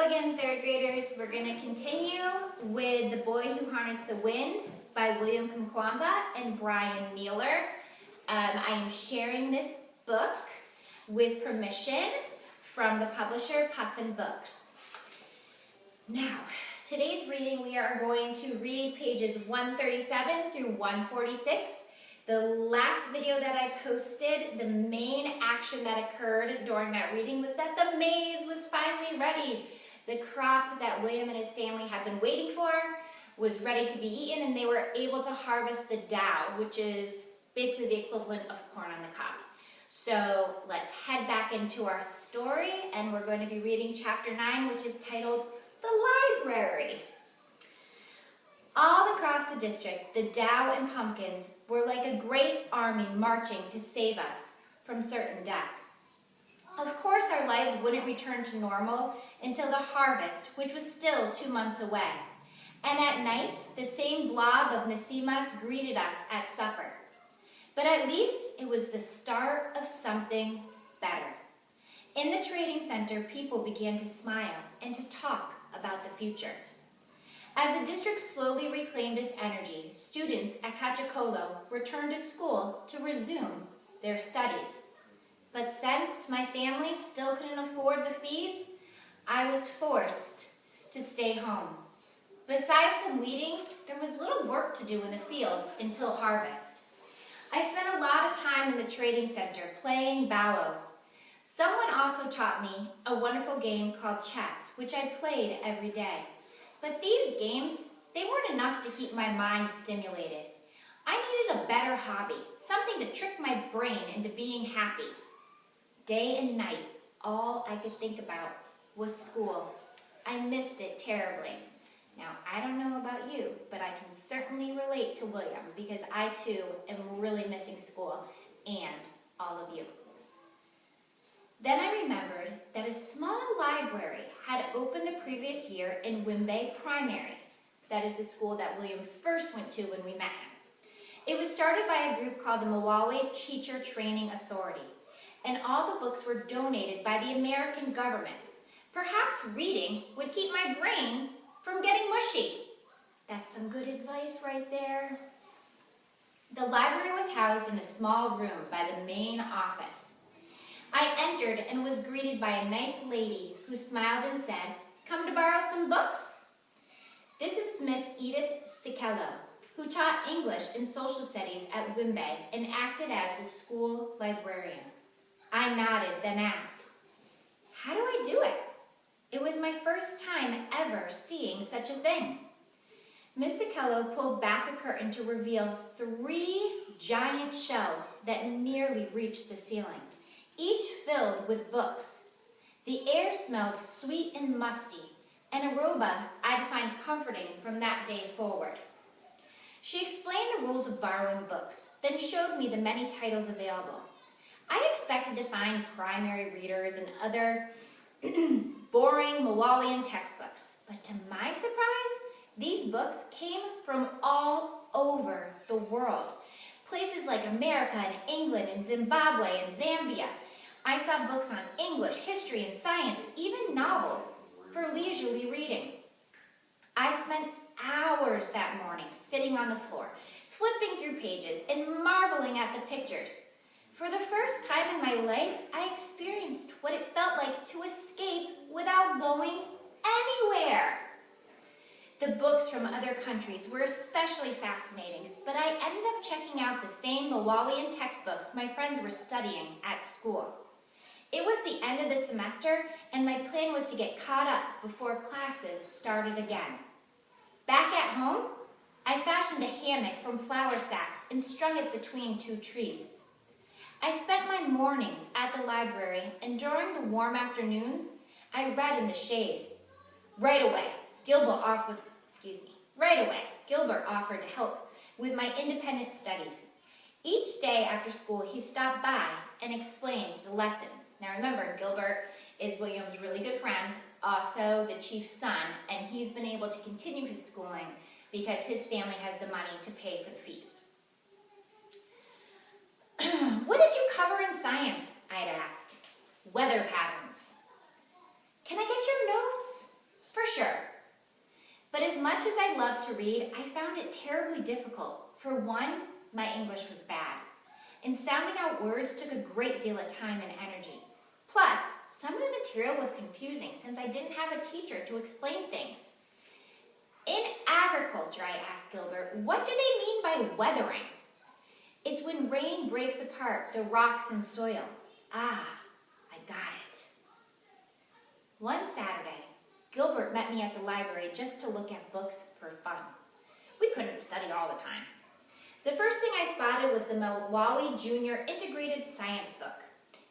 again, third graders. We're going to continue with The Boy Who Harnessed the Wind by William Kamkwamba and Brian Mueller. I am sharing this book with permission from the publisher Puffin Books. Now, today's reading, we are going to read pages 137 through 146. The last video that I posted, the main action that occurred during that reading was that the maize was finally ready. The crop that William and his family had been waiting for was ready to be eaten, and they were able to harvest the dough, which is basically the equivalent of corn on the cob. So let's head back into our story, and we're going to be reading chapter 9, which is titled The Library. All across the district, the dough and pumpkins were like a great army marching to save us from certain death. Of course, our lives wouldn't return to normal until the harvest, which was still 2 months away. And at night, the same blob of Nasima greeted us at supper. But at least it was the start of something better. In the trading center, people began to smile and to talk about the future. As the district slowly reclaimed its energy, students at Cachacolo returned to school to resume their studies. But since my family still couldn't afford the fees, I was forced to stay home. Besides some weeding, there was little work to do in the fields until harvest. I spent a lot of time in the trading center playing bao. Someone also taught me a wonderful game called chess, which I played every day. But these games, they weren't enough to keep my mind stimulated. I needed a better hobby, something to trick my brain into being happy. Day and night, all I could think about was school. I missed it terribly. Now, I don't know about you, but I can certainly relate to William because I too am really missing school and all of you. Then I remembered that a small library had opened the previous year in Wimbe Primary. That is the school that William first went to when we met him. It was started by a group called the Malawi Teacher Training Authority, and all the books were donated by the American government. Perhaps reading would keep my brain from getting mushy. That's some good advice right there. The library was housed in a small room by the main office. I entered and was greeted by a nice lady who smiled and said, "Come to borrow some books?" This is Miss Edith Sikello, who taught English and social studies at Wimbe and acted as the school librarian. I nodded, then asked, "How do I do it?" It was my first time ever seeing such a thing. Miss Sikello pulled back a curtain to reveal 3 giant shelves that nearly reached the ceiling, each filled with books. The air smelled sweet and musty, an aroma I'd find comforting from that day forward. She explained the rules of borrowing books, then showed me the many titles available. I expected to find primary readers and other boring Malawian textbooks, but to my surprise, these books came from all over the world. Places like America and England and Zimbabwe and Zambia. I saw books on English, history, and science, even novels for leisurely reading. I spent hours that morning sitting on the floor, flipping through pages and marveling at the pictures. For the first time in my life, I experienced what it felt like to escape without going anywhere. The books from other countries were especially fascinating, but I ended up checking out the same Malawian textbooks my friends were studying at school. It was the end of the semester, and my plan was to get caught up before classes started again. Back at home, I fashioned a hammock from flour sacks and strung it between 2 trees. I spent my mornings at the library, and during the warm afternoons, I read in the shade. Right away, Gilbert offered to help with my independent studies. Each day after school, he stopped by and explained the lessons. Now remember, Gilbert is William's really good friend, also the chief's son, and he's been able to continue his schooling because his family has the money to pay for the fees. "What did you cover in science?" I'd ask. "Weather patterns." "Can I get your notes?" much as I loved to read, I found it terribly difficult. For one, my English was bad, and sounding out words took a great deal of time and energy. Plus, some of the material was confusing since I didn't have a teacher to explain things. In agriculture, I asked Gilbert, what do they mean by weathering? It's when rain breaks apart the rocks and soil. Ah, I got it. One Saturday, Gilbert met me at the library just to look at books for fun. We couldn't study all the time. The first thing I spotted was the Malawi Junior Integrated Science book,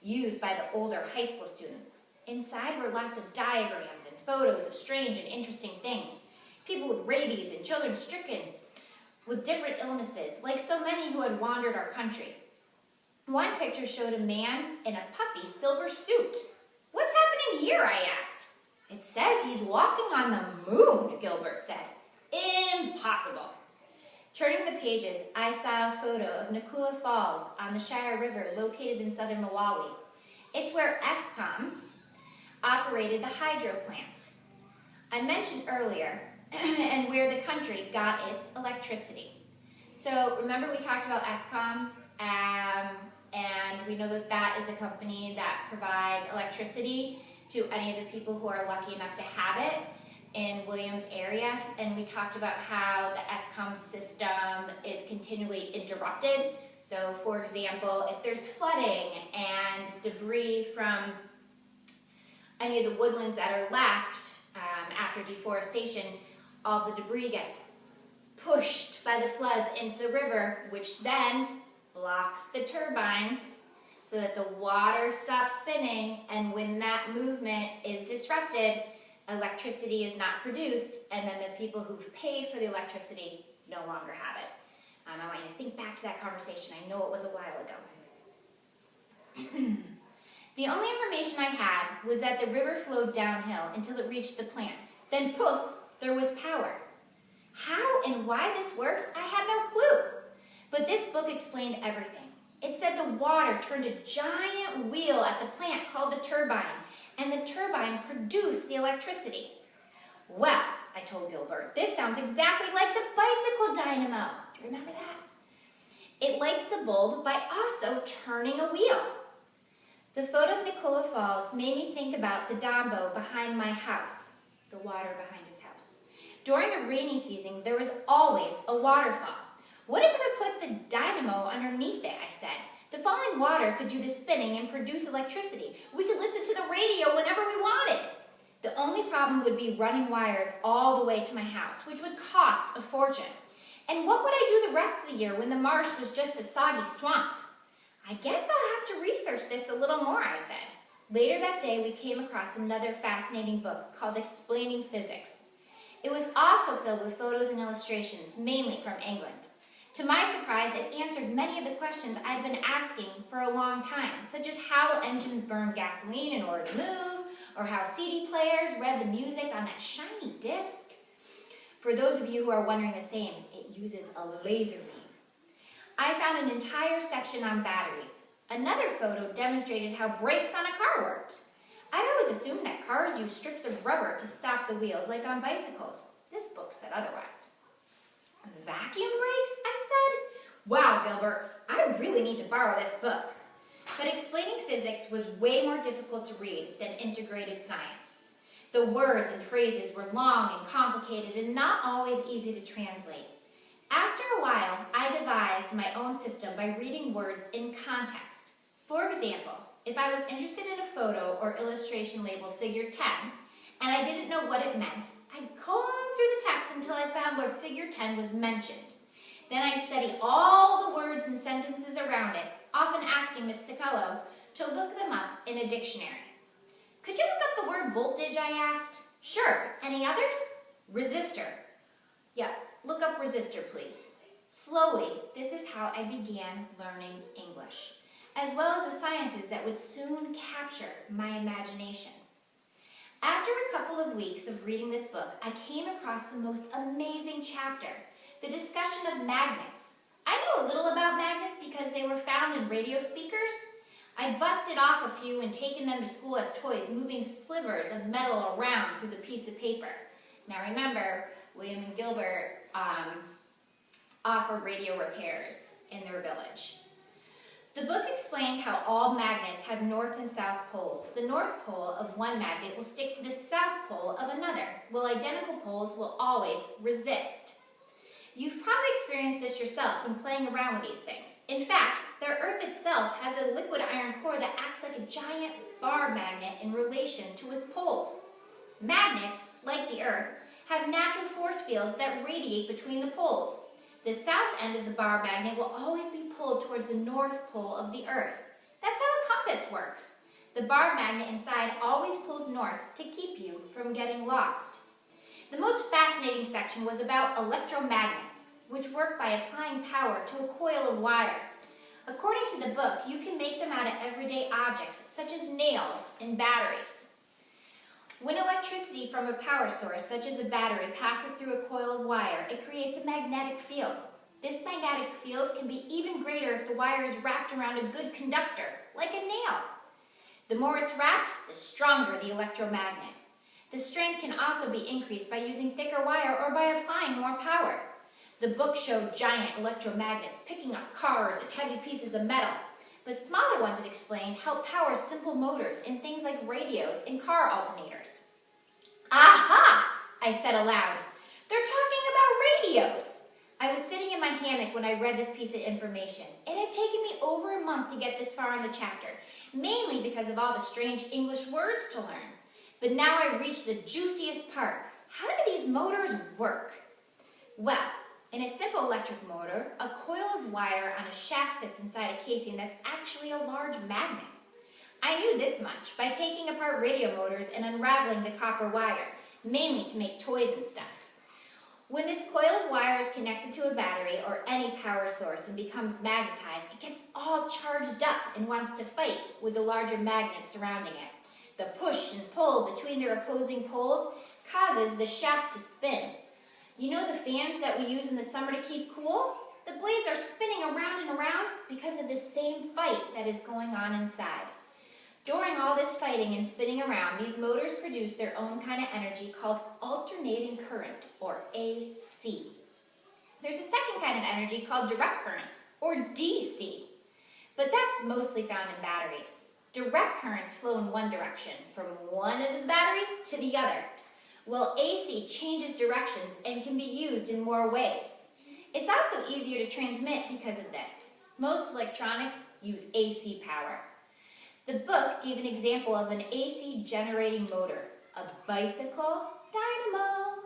used by the older high school students. Inside were lots of diagrams and photos of strange and interesting things. People with rabies and children stricken with different illnesses, like so many who had wandered our country. One picture showed a man in a puffy silver suit. What's happening here, I asked. It says he's walking on the moon, Gilbert said. Impossible. Turning the pages, I saw a photo of Nakula Falls on the Shire River located in southern Malawi. It's where Eskom operated the hydro plant I mentioned earlier and where the country got its electricity. So remember we talked about Eskom, and we know that that is a company that provides electricity to any of the people who are lucky enough to have it in Williams area, and we talked about how the Eskom system is continually interrupted. So for example, if there's flooding and debris from any of the woodlands that are left after deforestation, all the debris gets pushed by the floods into the river, which then blocks the turbines so that the water stops spinning, and when that movement is disrupted, electricity is not produced, and then the people who've paid for the electricity no longer have it. I want you to think back to that conversation. I know it was a while ago. The only information I had was that the river flowed downhill until it reached the plant. Then poof, there was power. How and why this worked, I had no clue. But this book explained everything. It said the water turned a giant wheel at the plant called the turbine, and the turbine produced the electricity. Well, I told Gilbert, this sounds exactly like the bicycle dynamo. Do you remember that? It lights the bulb by also turning a wheel. The photo of Nakula Falls made me think about the Dombo behind my house, the water behind his house. During the rainy season, there was always a waterfall. What if I put the dynamo underneath it, I said. The falling water could do the spinning and produce electricity. We could listen to the radio whenever we wanted. The only problem would be running wires all the way to my house, which would cost a fortune. And what would I do the rest of the year when the marsh was just a soggy swamp? I guess I'll have to research this a little more, I said. Later that day, we came across another fascinating book called Explaining Physics. It was also filled with photos and illustrations, mainly from England. To my surprise, it answered many of the questions I'd been asking for a long time, such as how engines burned gasoline in order to move, or how CD players read the music on that shiny disc. For those of you who are wondering the same, it uses a laser beam. I found an entire section on batteries. Another photo demonstrated how brakes on a car worked. I'd always assumed that cars use strips of rubber to stop the wheels, like on bicycles. This book said otherwise. Vacuum brakes, I said? Wow, Gilbert, I really need to borrow this book. But Explaining Physics was way more difficult to read than Integrated Science. The words and phrases were long and complicated and not always easy to translate. After a while, I devised my own system by reading words in context. For example, if I was interested in a photo or illustration labeled figure 10, and I didn't know what it meant, I'd comb through the text until I found where figure 10 was mentioned. Then I'd study all the words and sentences around it, often asking Miss Sicelo to look them up in a dictionary. Could you look up the word voltage, I asked. Sure. Any others? Resistor. Yeah, look up resistor, please. Slowly, this is how I began learning English, as well as the sciences that would soon capture my imagination. After a couple of weeks of reading this book, I came across the most amazing chapter, the discussion of magnets. I knew a little about magnets because they were found in radio speakers. I'd busted off a few and taken them to school as toys, moving slivers of metal around through the piece of paper. Now remember, William and Gilbert offer radio repairs in their village. The book explained how all magnets have north and south poles. The north pole of one magnet will stick to the south pole of another, while identical poles will always resist. You've probably experienced this yourself when playing around with these things. In fact, the Earth itself has a liquid iron core that acts like a giant bar magnet in relation to its poles. Magnets, like the Earth, have natural force fields that radiate between the poles. The south end of the bar magnet will always be pulled towards the north pole of the Earth. That's how a compass works. The bar magnet inside always pulls north to keep you from getting lost. The most fascinating section was about electromagnets, which work by applying power to a coil of wire. According to the book, you can make them out of everyday objects, such as nails and batteries. When electricity from a power source, such as a battery, passes through a coil of wire, it creates a magnetic field. This magnetic field can be even greater if the wire is wrapped around a good conductor, like a nail. The more it's wrapped, the stronger the electromagnet. The strength can also be increased by using thicker wire or by applying more power. The book showed giant electromagnets picking up cars and heavy pieces of metal, but smaller ones, it explained, help power simple motors in things like radios and car alternators. Aha! I said aloud. They're talking about radios. I was sitting in my hammock when I read this piece of information. It had taken me over a month to get this far in the chapter, mainly because of all the strange English words to learn. But now I reached the juiciest part. How do these motors work? Well, in a simple electric motor, a coil of wire on a shaft sits inside a casing that's actually a large magnet. I knew this much by taking apart radio motors and unraveling the copper wire, mainly to make toys and stuff. When this coil of wire is connected to a battery or any power source and becomes magnetized, it gets all charged up and wants to fight with the larger magnet surrounding it. The push and pull between their opposing poles causes the shaft to spin. You know the fans that we use in the summer to keep cool? The blades are spinning around and around because of the same fight that is going on inside. During all this fighting and spinning around, these motors produce their own kind of energy called alternating current, or AC. There's a second kind of energy called direct current, or DC, but that's mostly found in batteries. Direct currents flow in one direction, from one end of the battery to the other, while AC changes directions and can be used in more ways. It's also easier to transmit because of this. Most electronics use AC power. The book gave an example of an AC generating motor, a bicycle dynamo.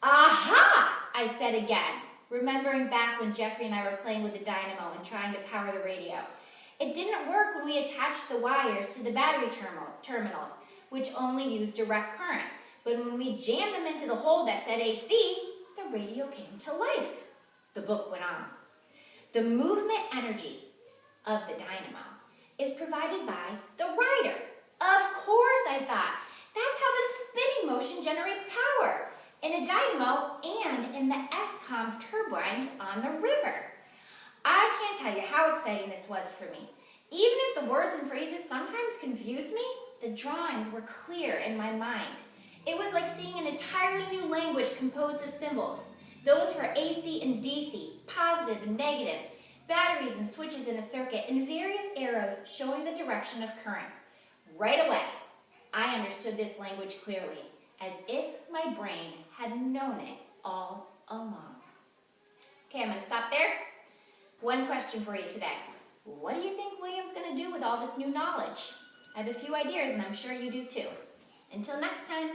Aha! I said again, remembering back when Jeffrey and I were playing with the dynamo and trying to power the radio. It didn't work when we attached the wires to the battery terminals, which only use direct current. But when we jammed them into the hole that said AC, the radio came to life. The book went on. The movement energy of the dynamo is provided by the rider. Of course, I thought. That's how the spinning motion generates power in a dynamo and in the Eskom turbines on the river. I can't tell you how exciting this was for me. Even if the words and phrases sometimes confused me, the drawings were clear in my mind. It was like seeing an entirely new language composed of symbols. Those for AC and DC, positive and negative, batteries and switches in a circuit, and various arrows showing the direction of current. Right away, I understood this language clearly, as if my brain had known it all along. Okay, I'm going to stop there. One question for you today. What do you think William's going to do with all this new knowledge? I have a few ideas, and I'm sure you do too. Until next time.